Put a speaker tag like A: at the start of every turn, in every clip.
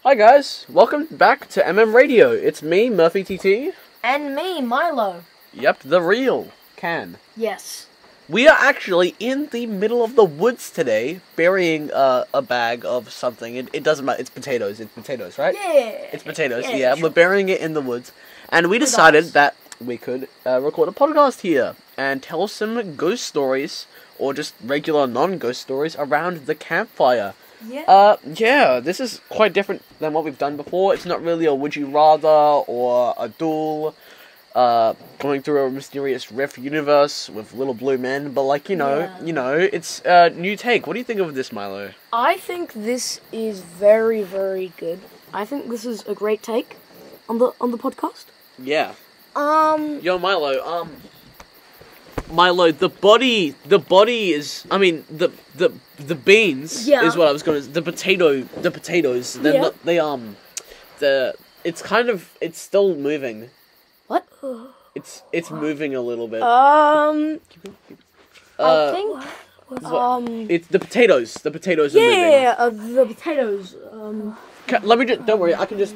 A: Hi guys, welcome back to mmRADIO. It's me, Murphy TT.
B: And me, Milo.
A: Yep, the real Can.
B: Yes.
A: We are actually in the middle of the woods today, burying a bag of something. It doesn't matter, it's potatoes, right?
B: Yeah.
A: It's potatoes,
B: Yeah,
A: We're
B: sure.
A: burying it in the woods. And we decided that we could record a podcast here and tell some ghost stories, or just regular non-ghost stories, around the campfire.
B: Yeah.
A: This is quite different than what we've done before. It's not really a would you rather or a duel, going through a mysterious rift universe with little blue men, but it's a new take. What do you think of this, Milo?
B: I think this is very, very good. I think this is a great take on the podcast.
A: Yeah. Yo, Milo, the body is, the beans is what I was gonna, the potatoes, it's still moving.
B: What?
A: It's moving a little bit.
B: I think,
A: It's the potatoes are moving.
B: yeah, the potatoes,
A: Let me just, don't worry, I can just...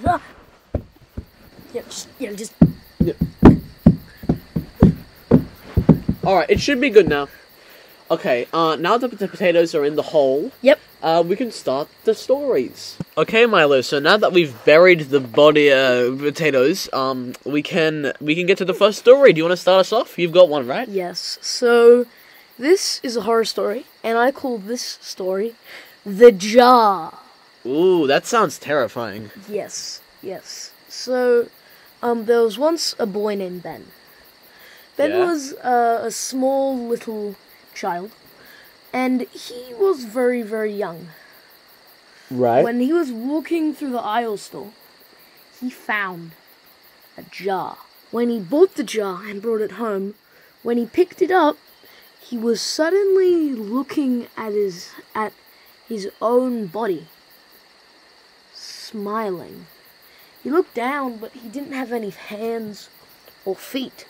B: just...
A: Alright, it should be good now. Okay, now that the potatoes are in the hole,
B: Yep.
A: We can start the stories. Okay, Milo, so now that we've buried the body, potatoes, we can get to the first story. Do you want to start us off? You've got one, right?
B: Yes, so this is a horror story, and I call this story The Jar.
A: Ooh, that sounds terrifying.
B: Yes. So, there was once a boy named Ben. Ben
A: Yeah?
B: was a small little child, and he was very, very young.
A: Right.
B: When he was walking through the aisle store, he found a jar. When he bought the jar and brought it home, when he picked it up, he was suddenly looking at his own body, smiling. He looked down, but he didn't have any hands or feet.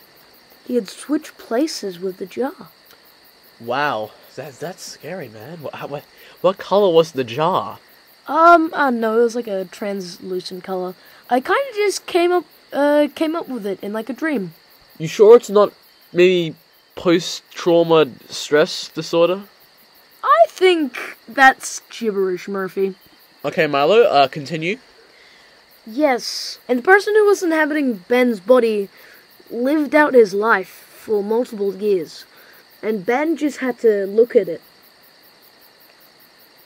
B: He had switched places with the jar.
A: Wow, that's scary, man. What color was the jar?
B: I don't know, it was like a translucent color. I kind of just came up with it in like a dream.
A: You sure it's not maybe post-trauma stress disorder?
B: I think that's gibberish, Murphy.
A: Okay, Milo, continue.
B: Yes, and the person who was inhabiting Ben's body lived out his life for multiple years, and Ben just had to look at it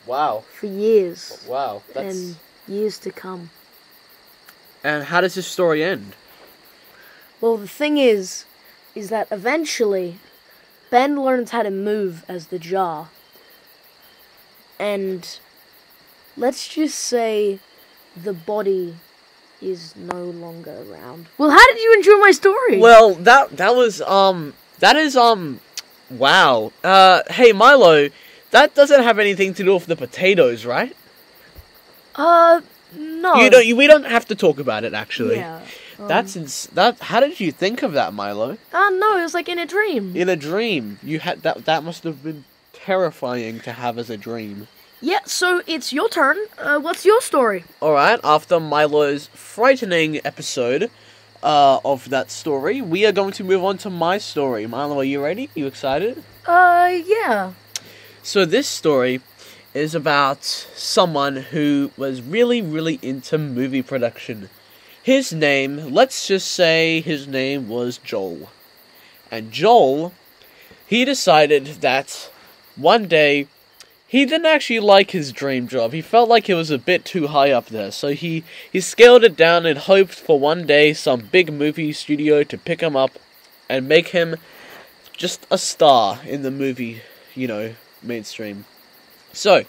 A: Wow.
B: for years
A: Wow.
B: and years to come.
A: And how does this story end?
B: Well, the thing is that eventually Ben learns how to move as the jar, and let's just say the body is no longer around. Well, how did you enjoy my story?
A: Well, that is wow. Hey Milo, that doesn't have anything to do with the potatoes, right?
B: No.
A: We don't have to talk about it actually.
B: Yeah.
A: How did you think of that, Milo?
B: No, it was like in a dream.
A: In a dream. You had that must have been terrifying to have as a dream.
B: Yeah, so it's your turn. What's your story?
A: Alright, after Milo's frightening episode of that story, we are going to move on to my story. Milo, are you ready? You excited?
B: Yeah.
A: So this story is about someone who was really, really into movie production. His name, let's just say his name was Joel. And Joel, he decided that one day he didn't actually like his dream job. He felt like it was a bit too high up there. So he scaled it down and hoped for one day some big movie studio to pick him up and make him just a star in the movie, mainstream. So,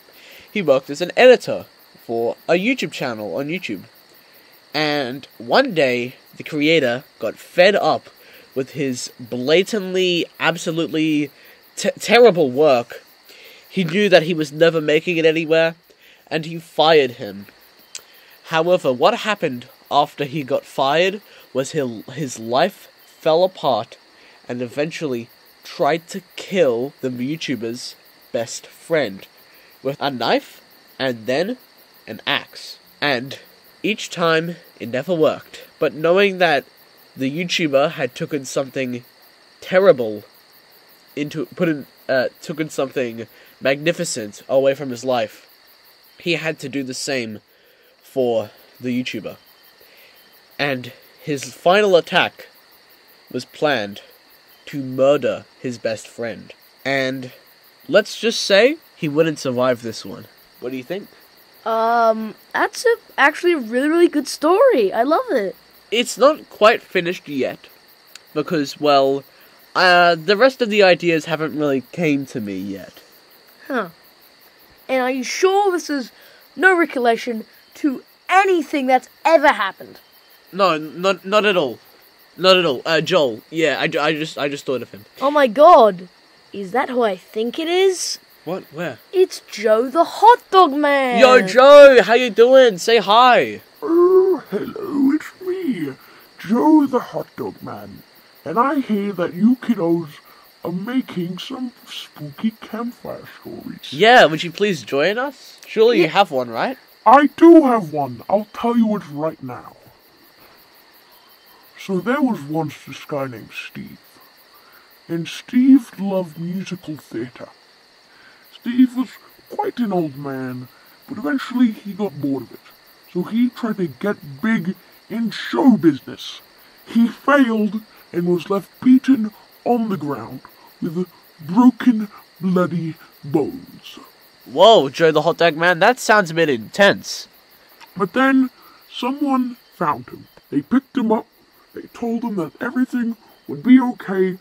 A: he worked as an editor for a YouTube channel on YouTube. And one day, the creator got fed up with his blatantly, absolutely terrible work. He knew that he was never making it anywhere, and he fired him. However, what happened after he got fired was his life fell apart, and eventually tried to kill the YouTuber's best friend with a knife and then an axe. And Each time, it never worked. But knowing that the YouTuber had taken something terrible taken something magnificent away from his life, he had to do the same for the YouTuber. And his final attack was planned to murder his best friend. And let's just say he wouldn't survive this one. What do you think?
B: That's actually a really, really good story. I love it.
A: It's not quite finished yet, because, well, the rest of the ideas haven't really came to me yet.
B: Huh. And are you sure this is no recollection to anything that's ever happened?
A: No, not at all. Not at all. Joel. Yeah, I just thought of him.
B: Oh my god. Is that who I think it is?
A: What? Where?
B: It's Joe the Hot Dog Man.
A: Yo, Joe, how you doing? Say hi.
C: Oh, hello, it's me, Joe the Hot Dog Man. And I hear that you kiddos are making some spooky campfire stories.
A: Yeah, would you please join us? Surely you have one, right?
C: I do have one. I'll tell you it right now. So there was once this guy named Steve. And Steve loved musical theatre. Steve was quite an old man, but eventually he got bored of it. So he tried to get big in show business. He failed and was left beaten on the ground with broken, bloody bones.
A: Whoa, Joe the Hot Dog Man, that sounds a bit intense.
C: But then someone found him. They picked him up, they told him that everything would be okay,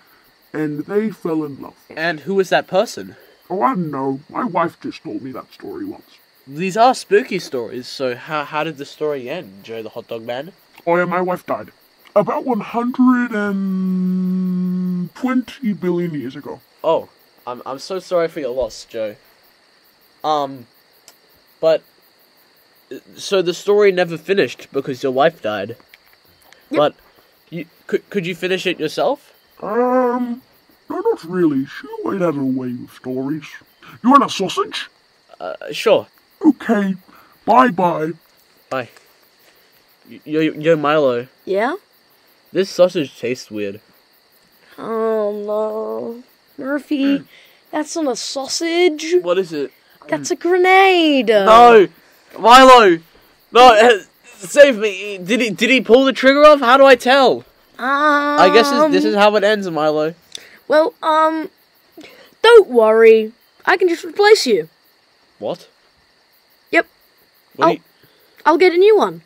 C: and they fell in love.
A: And who was that person?
C: Oh, I don't know. My wife just told me that story once.
A: These are spooky stories, so how did the story end, Joe the Hot Dog Man?
C: Oh yeah, my wife died. About 120 billion years ago.
A: Oh, I'm so sorry for your loss, Joe. But so the story never finished because your wife died.
B: Yep.
A: But could you finish it yourself?
C: No, not really. She always has a way with stories. You want a sausage?
A: Sure.
C: Okay. Bye-bye.
A: Bye. Yo, Milo.
B: Yeah?
A: This sausage tastes weird.
B: Oh no. Murphy, that's not a sausage.
A: What is it?
B: That's a grenade.
A: No! Milo! No, save me. Did he pull the trigger off? How do I tell? I guess this is how it ends, Milo.
B: Well, don't worry. I can just replace you.
A: What?
B: Yep.
A: What do you...
B: I'll get a new one.